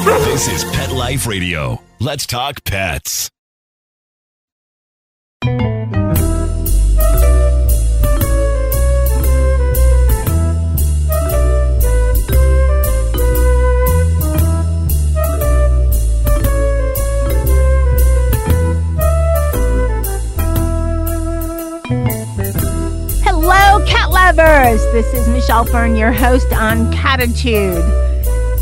This is Pet Life Radio. Let's talk pets. Hello, cat lovers. This is Michelle Fern, your host on Cattitude.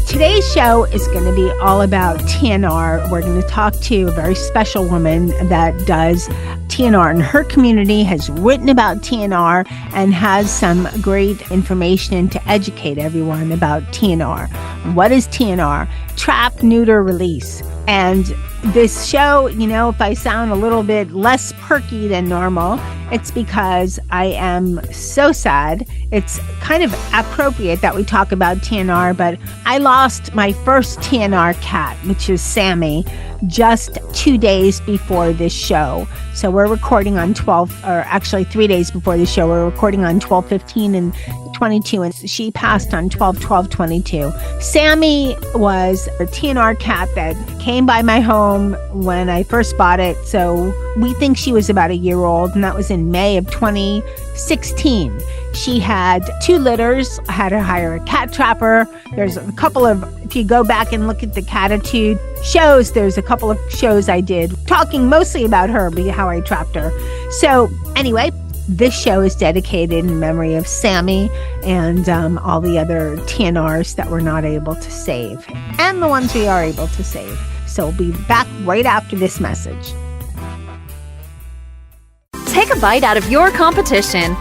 Today's show is going to be all about TNR. We're going to talk to a very special woman that does TNR in her community, has written about TNR, and has some great information to educate everyone about TNR. What is TNR? Trap, neuter, release. And this show, if I sound a little bit less perky than normal, it's because I am so sad. It's kind of appropriate that we talk about TNR, but I lost my first TNR cat, which is Sammy, just 2 days before this show. So we're recording on 3 days before the show. We're recording on 12/15 and 22, and she passed on 12/12/22. Sammy was a TNR cat that came by my home when I first bought it. So we think she was about a year old, and that was in May of 2016. She had 2 litters. I had her hire a cat trapper. There's a couple of, if you go back and look at the Cattitude shows, there's a couple of shows I did talking mostly about her, how I trapped her. So anyway, this show is dedicated in memory of Sammy and all the other TNRs that we're not able to save, and the ones we are able to save. So we'll be back right after this message. Take a bite out of your competition.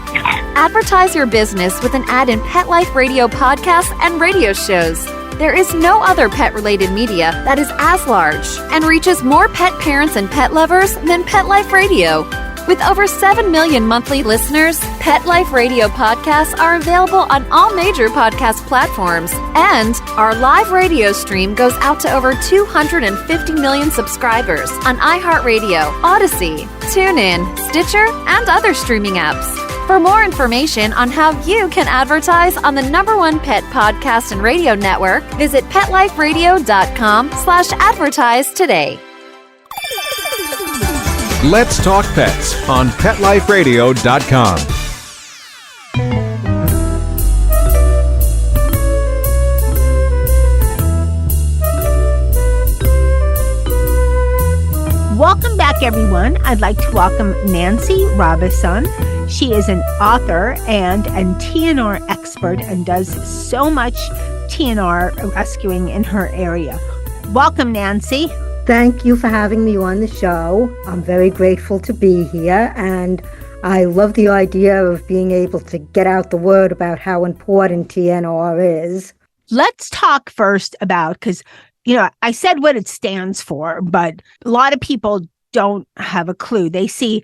Advertise your business with an ad in Pet Life Radio podcasts and radio shows. There is no other pet-related media that is as large and reaches more pet parents and pet lovers than Pet Life Radio. With over 7 million monthly listeners, Pet Life Radio podcasts are available on all major podcast platforms, and our live radio stream goes out to over 250 million subscribers on iHeartRadio, Odyssey, TuneIn, Stitcher, and other streaming apps. For more information on how you can advertise on the #1 pet podcast and radio network, visit PetLifeRadio.com/advertise today. Let's Talk Pets on PetLifeRadio.com. Welcome back, everyone. I'd like to welcome Nancy Robison. She is an author and a TNR expert and does so much TNR rescuing in her area. Welcome, Nancy. Thank you for having me on the show. I'm very grateful to be here, and I love the idea of being able to get out the word about how important TNR is. Let's talk first about, because, I said what it stands for, but a lot of people don't have a clue. They see,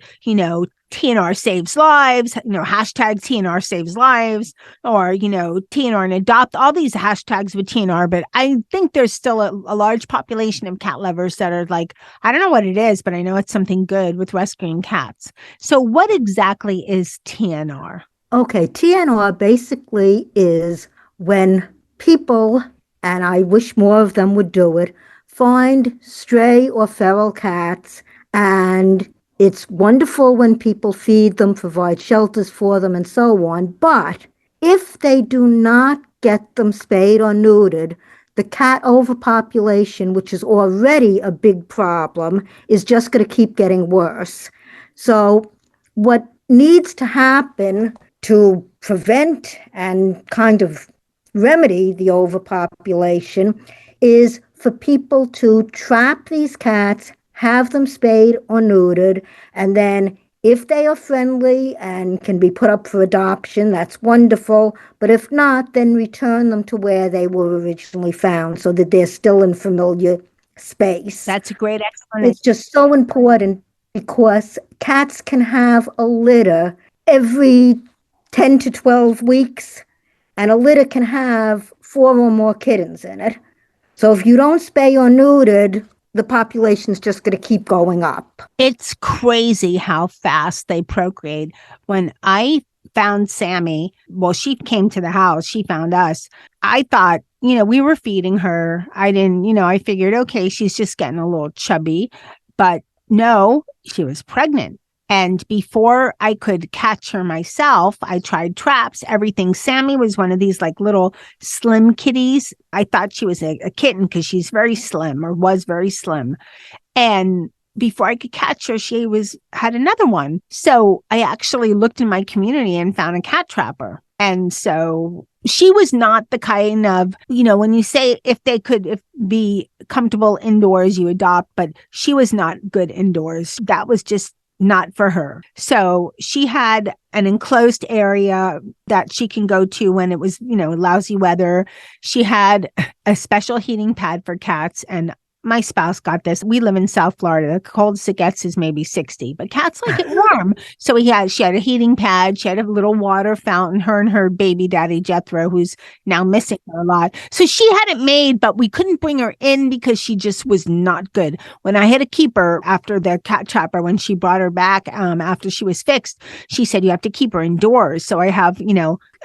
TNR saves lives, hashtag TNR saves lives, or, TNR and adopt, all these hashtags with TNR. But I think there's still a large population of cat lovers that are like, I don't know what it is, but I know it's something good with rescuing cats. So what exactly is TNR? Okay, TNR basically is when people, and I wish more of them would do it, find stray or feral cats, and it's wonderful when people feed them, provide shelters for them, and so on. But if they do not get them spayed or neutered, the cat overpopulation, which is already a big problem, is just going to keep getting worse. So what needs to happen to prevent and kind of remedy the overpopulation is for people to trap these cats, have them spayed or neutered, and then if they are friendly and can be put up for adoption, that's wonderful. But if not, then return them to where they were originally found so that they're still in familiar space. That's a great explanation. It's just so important because cats can have a litter every 10 to 12 weeks, and a litter can have 4 or more kittens in it. So if you don't spay or neutered, the population's just going to keep going up. It's crazy how fast they procreate. When I found Sammy. Well, she came to the house. She found us. I thought, we were feeding her. I didn't, I figured, okay, she's just getting a little chubby. But no, she was pregnant. And before I could catch her myself, I tried traps, everything. Sammy was one of these like little slim kitties. I thought she was a kitten because she's very slim, or was very slim. And before I could catch her, she had another one. So I actually looked in my community and found a cat trapper. And so she was not the kind of, when you say if they could be comfortable indoors, you adopt, but she was not good indoors. That was just not for her. So she had an enclosed area that she can go to when it was, lousy weather. She had a special heating pad for cats, and my spouse got this. We live in South Florida. The coldest it gets is maybe 60, but cats like it warm. So she had a heating pad. She had a little water fountain, her and her baby daddy, Jethro, who's now missing her a lot. So she had it made, but we couldn't bring her in because she just was not good. When I had to keep her after the cat trapper, when she brought her back after she was fixed, she said, you have to keep her indoors. So I have,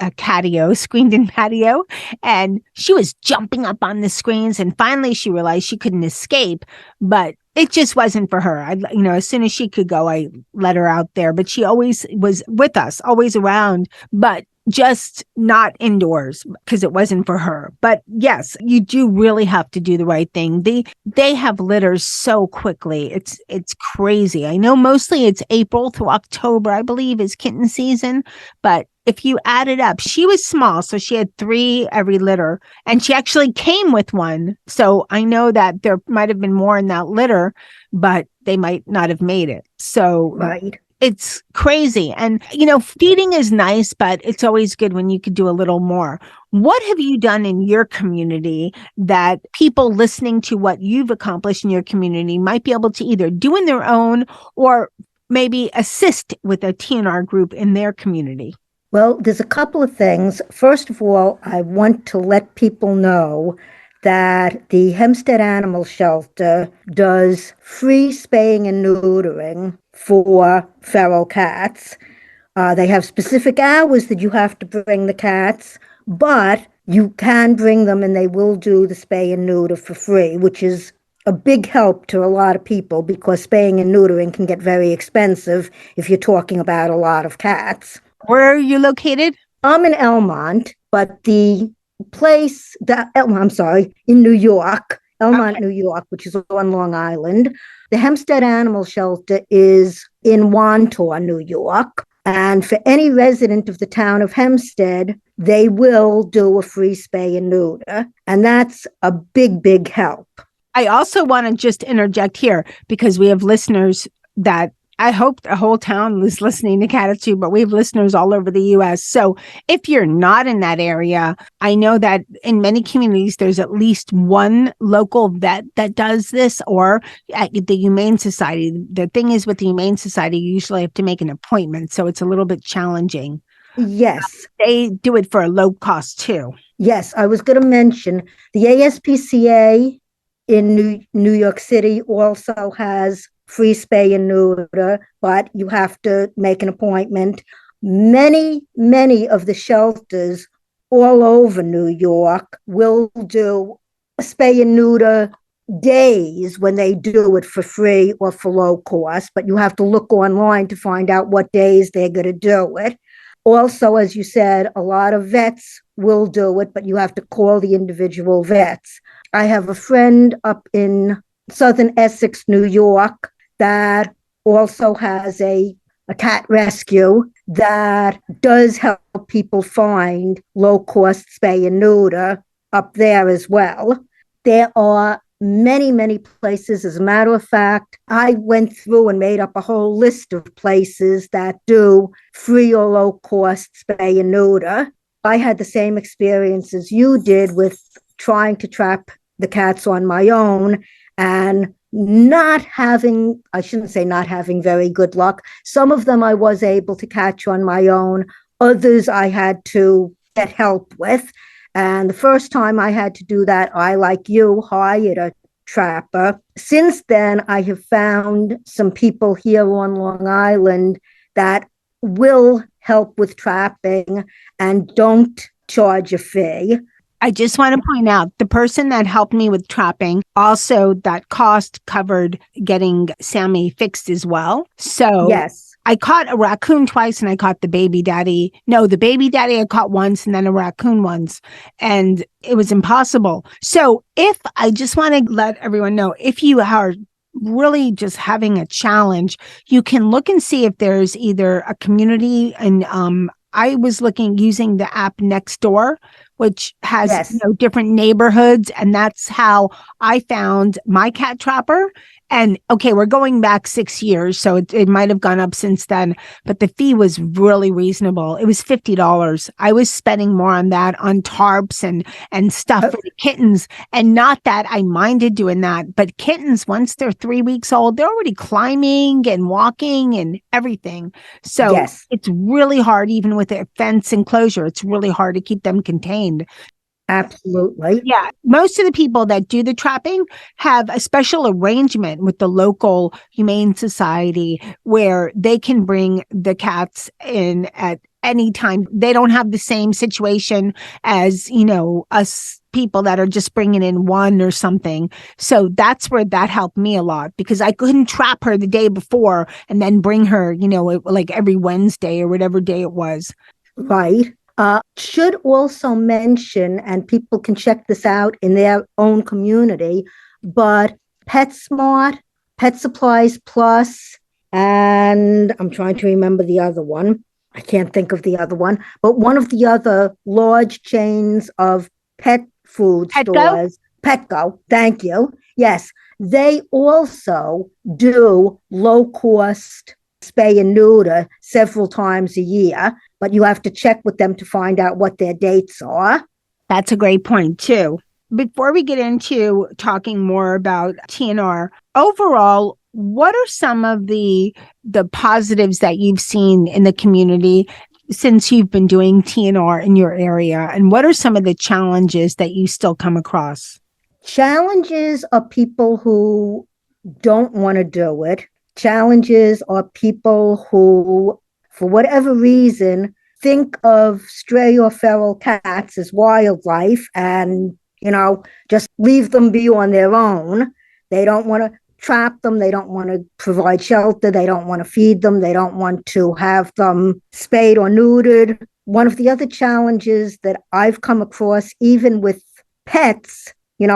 a catio, screened in patio, and she was jumping up on the screens. And finally she realized she couldn't escape, but it just wasn't for her. As soon as she could go, I let her out there, but she always was with us, always around, but just not indoors because it wasn't for her. But yes, you do really have to do the right thing. They have litters so quickly. It's crazy. I know mostly it's April through October, I believe, is kitten season, but if you add it up, she was small, so she had 3 every litter, and she actually came with one. So I know that there might have been more in that litter, but they might not have made it. So Right. It's crazy. And, feeding is nice, but it's always good when you could do a little more. What have you done in your community that people listening to what you've accomplished in your community might be able to either do in their own or maybe assist with a TNR group in their community? Well, there's a couple of things. First of all, I want to let people know that the Hempstead Animal Shelter does free spaying and neutering for feral cats. They have specific hours that you have to bring the cats, but you can bring them and they will do the spay and neuter for free, which is a big help to a lot of people because spaying and neutering can get very expensive if you're talking about a lot of cats. Where are you located? I'm in Elmont, but the place in New York, Elmont, Okay. New York, which is on Long Island. The Hempstead Animal Shelter is in Wantor, New York. And for any resident of the town of Hempstead, they will do a free spay and neuter. And that's a big, big help. I also want to just interject here because we have listeners that I hope the whole town is listening to Cattitude, but we have listeners all over the U.S. So if you're not in that area, I know that in many communities, there's at least one local vet that does this, or at the Humane Society. The thing is with the Humane Society, you usually have to make an appointment. So it's a little bit challenging. Yes. They do it for a low cost too. Yes, I was going to mention the ASPCA in New York City also has free spay and neuter, but you have to make an appointment. Many of the shelters all over New York will do spay and neuter days when they do it for free or for low cost, but you have to look online to find out what days they're going to do it. Also, as you said, a lot of vets will do it, but you have to call the individual vets. I have a friend up in Southern Essex, New York, that also has a cat rescue that does help people find low-cost spay and neuter up there as well. There are many places. As a matter of fact, I went through and made up a whole list of places that do free or low-cost spay and neuter. I had the same experience as you did with trying to trap the cats on my own and not having very good luck. Some of them I was able to catch on my own. Others I had to get help with. And the first time I had to do that, I, like you, hired a trapper. Since then, I have found some people here on Long Island that will help with trapping and don't charge a fee. I just want to point out the person that helped me with trapping, also that cost covered getting Sammy fixed as well. So Yes. I caught a raccoon twice and I caught the baby daddy. No, the baby daddy I caught once and then a raccoon once. And it was impossible. So I just want to let everyone know, if you are really just having a challenge, you can look and see if there's either a community, and I was using the app Nextdoor, which has Yes. different neighborhoods, and that's how I found my cat trapper. And okay, we're going back 6 years, so it might have gone up since then, but the fee was really reasonable. It was $50. I was spending more on that, on tarps and stuff for the kittens. And not that I minded doing that, but kittens, once they're 3 weeks old, they're already climbing and walking and everything. So Yes. it's really hard, even with a fence enclosure, it's really hard to keep them contained. Absolutely. Yeah. Most of the people that do the trapping have a special arrangement with the local humane society where they can bring the cats in at any time. They don't have the same situation as, us people that are just bringing in one or something. So that's where that helped me a lot, because I couldn't trap her the day before and then bring her, like every Wednesday or whatever day it was. Right. Should also mention, and people can check this out in their own community, but PetSmart, Pet Supplies Plus, and I'm trying to remember the other one. I can't think of the other one, but one of the other large chains of pet food stores, Petco, thank you. Yes, they also do low-cost spay and neuter several times a year, but you have to check with them to find out what their dates are. That's a great point too. Before we get into talking more about TNR, overall, what are some of the positives that you've seen in the community since you've been doing TNR in your area? And what are some of the challenges that you still come across? Challenges are people who don't want to do it. Challenges are people who, for whatever reason, think of stray or feral cats as wildlife and, just leave them be on their own. They don't want to trap them. They don't want to provide shelter. They don't want to feed them. They don't want to have them spayed or neutered. One of the other challenges that I've come across, even with pets,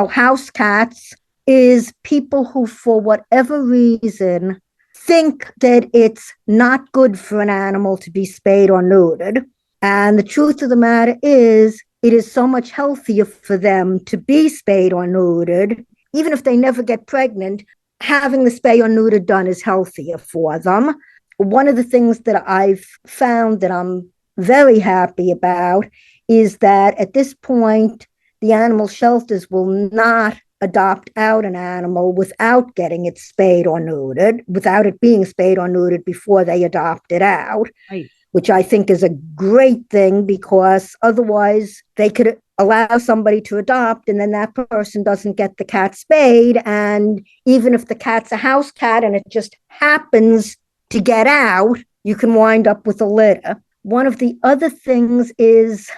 house cats, is people who, for whatever reason, think that it's not good for an animal to be spayed or neutered. And the truth of the matter is, it is so much healthier for them to be spayed or neutered. Even if they never get pregnant, having the spay or neuter done is healthier for them. One of the things that I've found that I'm very happy about is that at this point, the animal shelters will not adopt out an animal without getting it spayed or neutered, without it being spayed or neutered before they adopt it out, right, which I think is a great thing, because otherwise they could allow somebody to adopt and then that person doesn't get the cat spayed. And even if the cat's a house cat and it just happens to get out, you can wind up with a litter. One of the other things is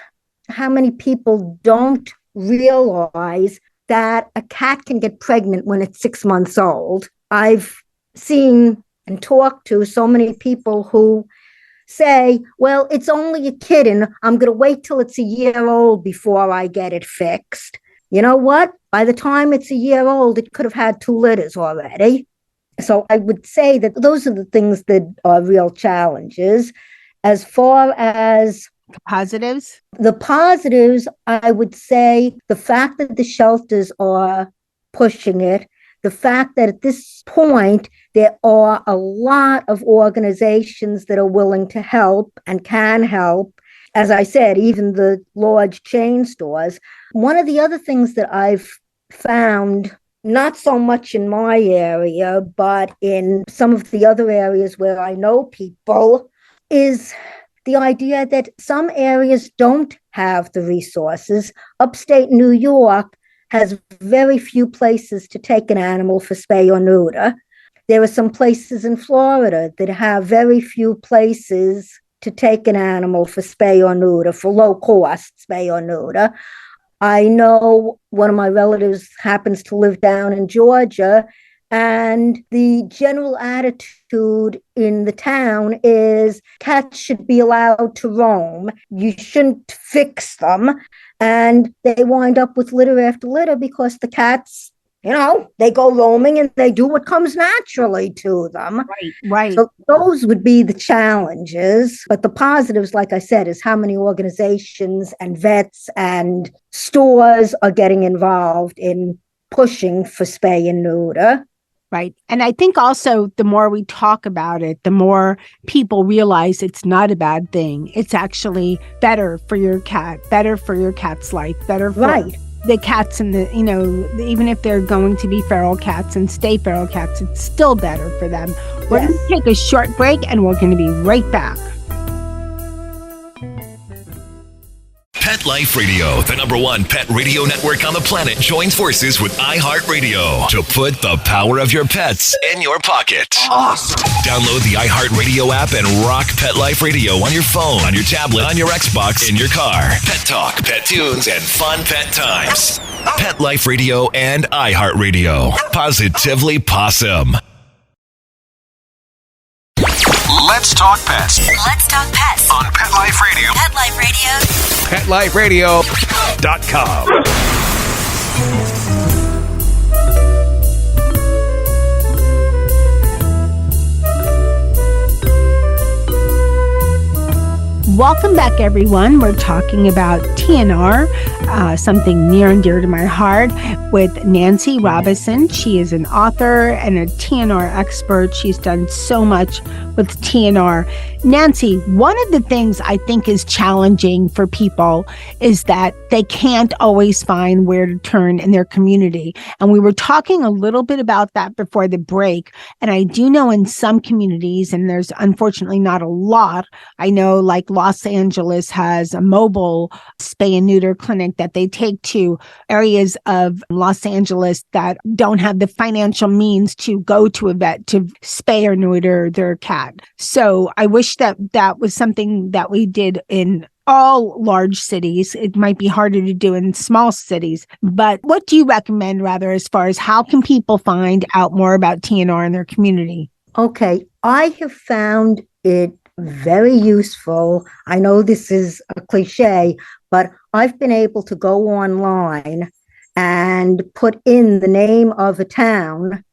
how many people don't realize that a cat can get pregnant when it's 6 months old. I've seen and talked to so many people who say, well, it's only a kitten. I'm going to wait till it's a year old before I get it fixed. You know what? By the time it's a year old, it could have had 2 litters already. So I would say that those are the things that are real challenges. As far as positives, I would say the fact that the shelters are pushing it, the fact that at this point, there are a lot of organizations that are willing to help and can help. As I said, even the large chain stores. One of the other things that I've found, not so much in my area, but in some of the other areas where I know people, is the idea that some areas don't have the resources. Upstate New York has very few places to take an animal for spay or neuter. There are some places in Florida that have very few places to take an animal for spay or neuter, for low cost spay or neuter. I know one of my relatives happens to live down in Georgia, and the general attitude in the town is cats should be allowed to roam. You shouldn't fix them. And they wind up with litter after litter because the cats, they go roaming and they do what comes naturally to them. Right. So those would be the challenges. But the positives, like I said, is how many organizations and vets and stores are getting involved in pushing for spay and neuter. Right. And I think also the more we talk about it, the more people realize it's not a bad thing. It's actually better for your cat, better for your cat's life, better for the cats and even if they're going to be feral cats and stay feral cats, it's still better for them. We're going to take a short break and we're going to be right back. Pet Life Radio, the #1 pet radio network on the planet, joins forces with iHeartRadio to put the power of your pets in your pocket. Awesome! Download the iHeartRadio app and rock Pet Life Radio on your phone, on your tablet, on your Xbox, in your car. Pet talk, pet tunes, and fun pet times. Pet Life Radio and iHeartRadio. Positively Possum. Let's talk pets Let's talk pets on Pet Life Radio. Pet Life Radio. PetLifeRadio.com. Welcome back, everyone. We're talking about TNR, something near and dear to my heart, with Nancy Robison. She is an author and a TNR expert. She's done so much with TNR. Nancy, one of the things I think is challenging for people is that they can't always find where to turn in their community. And we were talking a little bit about that before the break. And I do know in some communities, and there's unfortunately not a lot, I know like Los Angeles has a mobile spay and neuter clinic that they take to areas of Los Angeles that don't have the financial means to go to a vet to spay or neuter their cat. So I wish that was something that we did in all large cities. It might be harder to do in small cities, but what do you recommend rather as far as how can people find out more about TNR in their community? Okay, I have found it very useful. I know this is a cliche, but I've been able to go online and put in the name of a town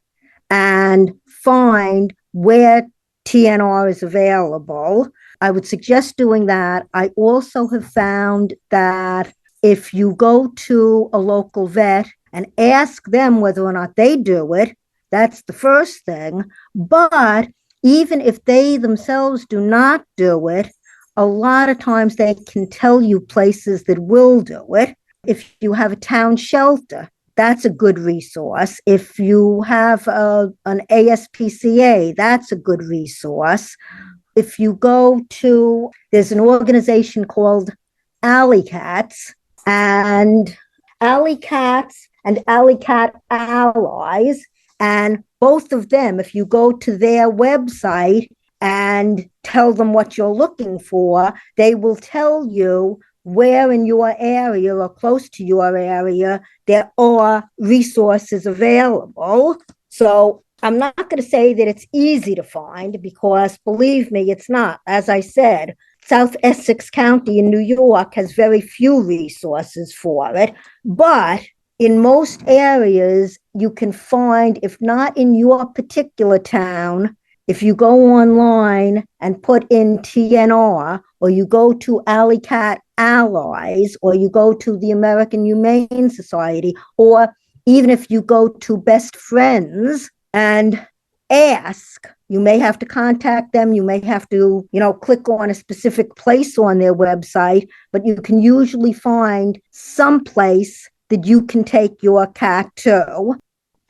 and find where TNR is available. I would suggest doing that. I also have found that if you go to a local vet and ask them whether or not they do it, that's the first thing. But even if they themselves do not do it, a lot of times they can tell you places that will do it. If you have a town shelter, that's a good resource. If you have an ASPCA, that's a good resource. If you go to, there's an organization called Alley Cats and Alley Cat Allies, and both of them, if you go to their website and tell them what you're looking for, they will tell you where in your area or close to your area there are resources available. So I'm not going to say that it's easy to find because, believe me, it's not. As I said, South Essex County in New York has very few resources for it. But in most areas, you can find, if not in your particular town, if you go online and put in TNR, or you go to Alley Cat Allies, or you go to the American Humane Society, or even if you go to Best Friends and ask, you may have to contact them, you may have to, click on a specific place on their website, but you can usually find some place that you can take your cat to.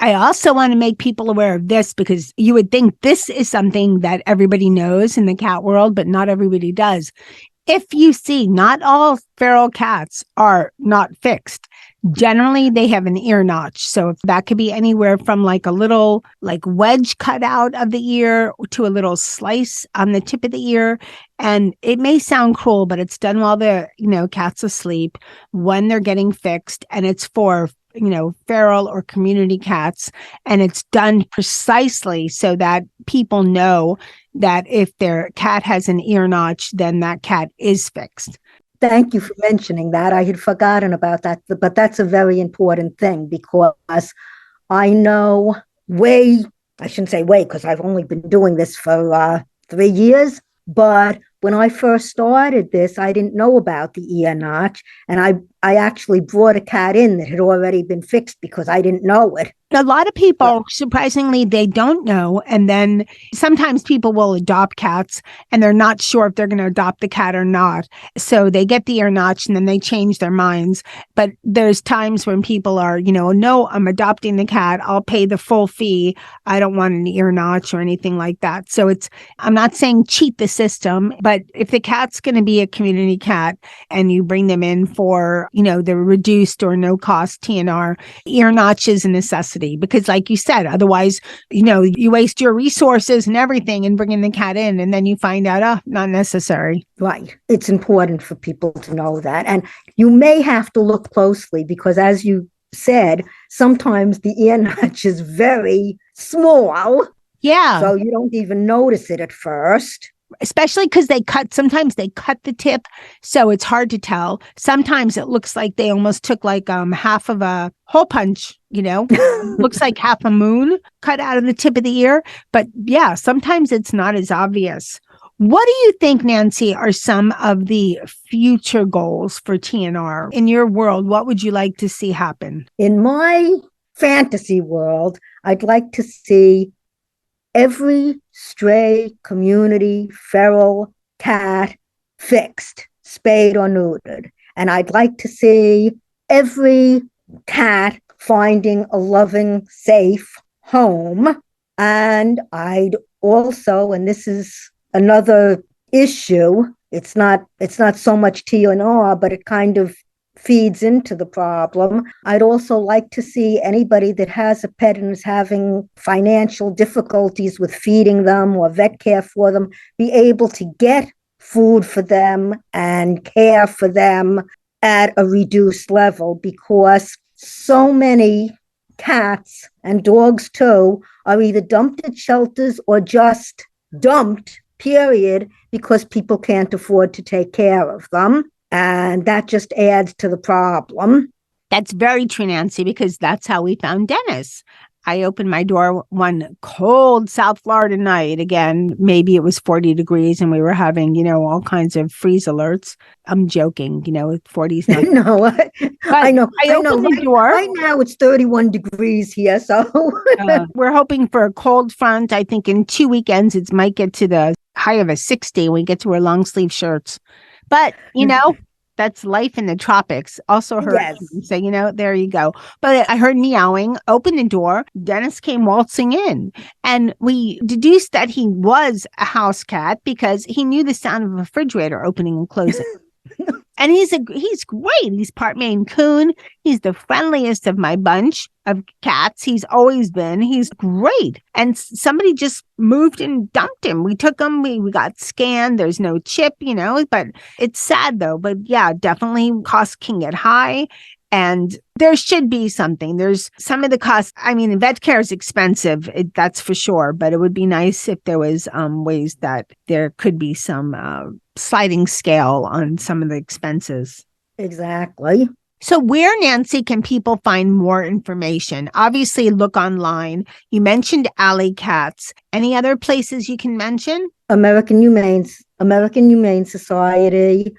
I also want to make people aware of this because you would think this is something that everybody knows in the cat world, but not everybody does. If you see, not all feral cats are not fixed. Generally, they have an ear notch. So if that could be anywhere from like a little like wedge cut out of the ear to a little slice on the tip of the ear. And it may sound cruel, but it's done while the, cat's asleep when they're getting fixed. And it's for, feral or community cats. And it's done precisely so that people know that if their cat has an ear notch, then that cat is fixed. Thank you for mentioning that. I had forgotten about that, but that's a very important thing because I know I shouldn't say because I've only been doing this for 3 years, but when I first started this, I didn't know about the ear notch, and I actually brought a cat in that had already been fixed because I didn't know it. A lot of people, surprisingly, they don't know. And then sometimes people will adopt cats and they're not sure if they're going to adopt the cat or not. So they get the ear notch and then they change their minds. But there's times when people are, no, I'm adopting the cat. I'll pay the full fee. I don't want an ear notch or anything like that. So I'm not saying cheat the system, but if the cat's going to be a community cat and you bring them in for, the reduced or no cost TNR, ear notch is a necessity. Because like you said, otherwise, you waste your resources and everything in bringing the cat in and then you find out, not necessary. Right. It's important for people to know that. And you may have to look closely because as you said, sometimes the ear notch is very small. Yeah. So you don't even notice it at first. Especially because sometimes they cut the tip, so it's hard to tell. Sometimes it looks like they almost took like half of a hole punch, looks like half a moon cut out of the tip of the ear. But yeah, sometimes it's not as obvious. What do you think, Nancy, are some of the future goals for TNR? In your world, what would you like to see happen? In my fantasy world, I'd like to see every stray community feral cat fixed, spayed or neutered. And I'd like to see every cat finding a loving, safe home. And I'd also, and this is another issue, it's not so much TNR, but it kind of feeds into the problem. I'd also like to see anybody that has a pet and is having financial difficulties with feeding them or vet care for them be able to get food for them and care for them at a reduced level, because so many cats and dogs too are either dumped at shelters or just dumped, period, because people can't afford to take care of them. And that just adds to the problem. That's very true, Nancy, because that's how we found Dennis. I opened my door one cold South Florida night. Again, maybe it was 40 degrees and we were having, all kinds of freeze alerts. I'm joking, 40's not. No, I know. I opened the door. Right now it's 31 degrees here. So we're hoping for a cold front. I think in 2 weekends, it might get to the high of a 60 when we get to wear long sleeve shirts. But, that's life in the tropics. Also heard, yes. So, there you go. But I heard meowing, opened the door. Dennis came waltzing in. And we deduced that he was a house cat because he knew the sound of a refrigerator opening and closing. And he's great. He's part Maine Coon. He's the friendliest of my bunch of cats. He's always been. He's great. And somebody just moved and dumped him. We took him. We got scanned. There's no chip, but it's sad though. But yeah, definitely costs can get high. And there should be something. There's some of the costs. I mean, vet care is expensive. That's for sure. But it would be nice if there was ways that there could be some sliding scale on some of the expenses. Exactly. So where, Nancy, can people find more information? Obviously, look online. You mentioned alley cats. Any other places you can mention? American Humane Society.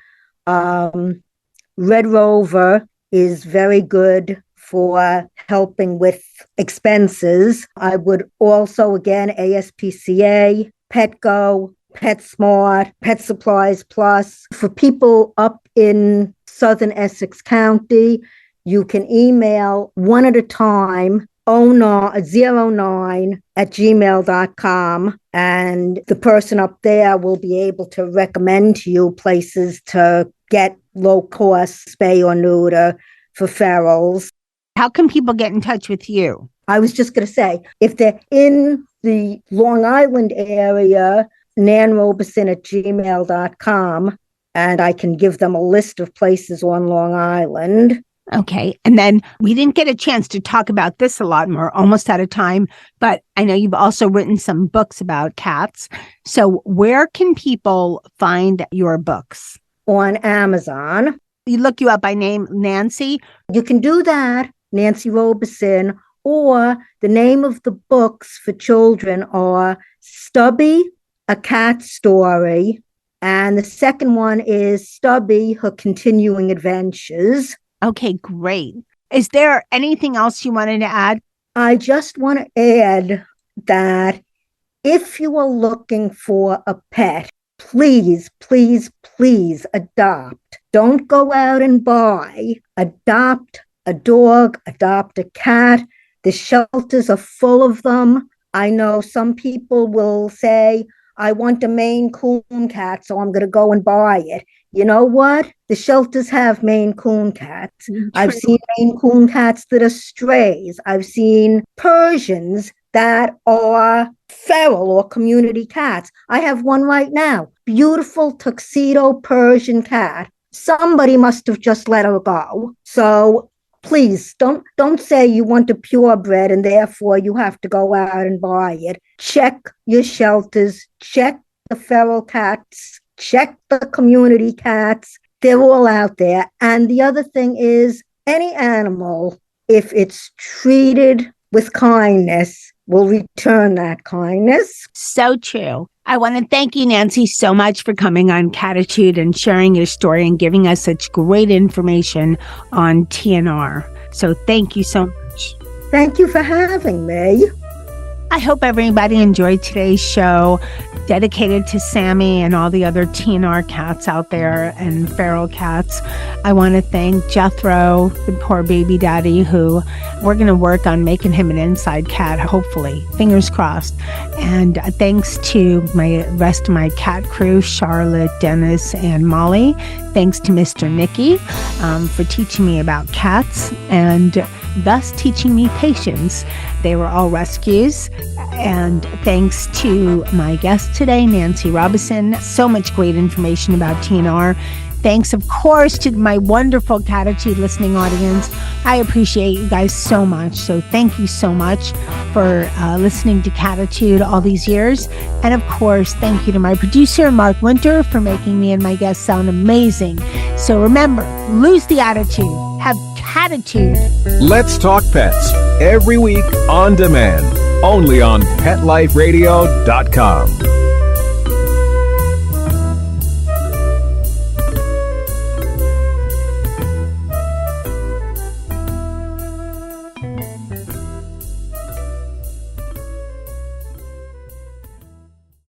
Red Rover is very good for helping with expenses. I would also, again, ASPCA, PetGo, PetSmart, Pet Supplies Plus. For people up in Southern Essex County, you can email one at a time, 09@gmail.com, and the person up there will be able to recommend to you places to get low-cost spay or neuter for ferals. How can people get in touch with you? I was just going to say, if they're in the Long Island area, nanrobison@gmail.com, and I can give them a list of places on Long Island. Okay. And then we didn't get a chance to talk about this a lot more, almost out of time, but I know you've also written some books about cats. So where can people find your books? On Amazon. You look you up by name, Nancy? You can do that, Nancy Robison, or the name of the books for children are Stubby, A Cat Story, and the second one is Stubby, Her Continuing Adventures. Okay, great. Is there anything else you wanted to add? I just want to add that if you are looking for a pet, please, please, please adopt. Don't go out and buy. Adopt a dog, adopt a cat. The shelters are full of them. I know some people will say, I want a Maine Coon cat, so I'm going to go and buy it. You know what? The shelters have Maine Coon cats. I've seen Maine Coon cats that are strays. I've seen Persians that are feral or community cats. I have one right now. Beautiful tuxedo Persian cat. Somebody must have just let her go. So please don't say you want a purebred and therefore you have to go out and buy it. Check your shelters, check the feral cats, check the community cats. They're all out there. And the other thing is, any animal, if it's treated with kindness, will return that kindness. So true. I want to thank you, Nancy, so much for coming on Cattitude and sharing your story and giving us such great information on TNR. So thank you so much. Thank you for having me. I hope everybody enjoyed today's show, dedicated to Sammy and all the other TNR cats out there and feral cats. I want to thank Jethro, the poor baby daddy, who we're going to work on making him an inside cat, hopefully. Fingers crossed. And thanks to my rest of my cat crew, Charlotte, Dennis, and Molly. Thanks to Mr. Nicky for teaching me about cats and thus teaching me patience. They were all rescues. And thanks to my guest today, Nancy Robison. So much great information about TNR. Thanks, of course, to my wonderful Cattitude listening audience. I appreciate you guys so much. So thank you so much for listening to Cattitude all these years. And of course, thank you to my producer, Mark Winter, for making me and my guests sound amazing. So remember, lose the attitude. Have Cattitude. Let's Talk Pets every week on demand, only on PetLifeRadio.com.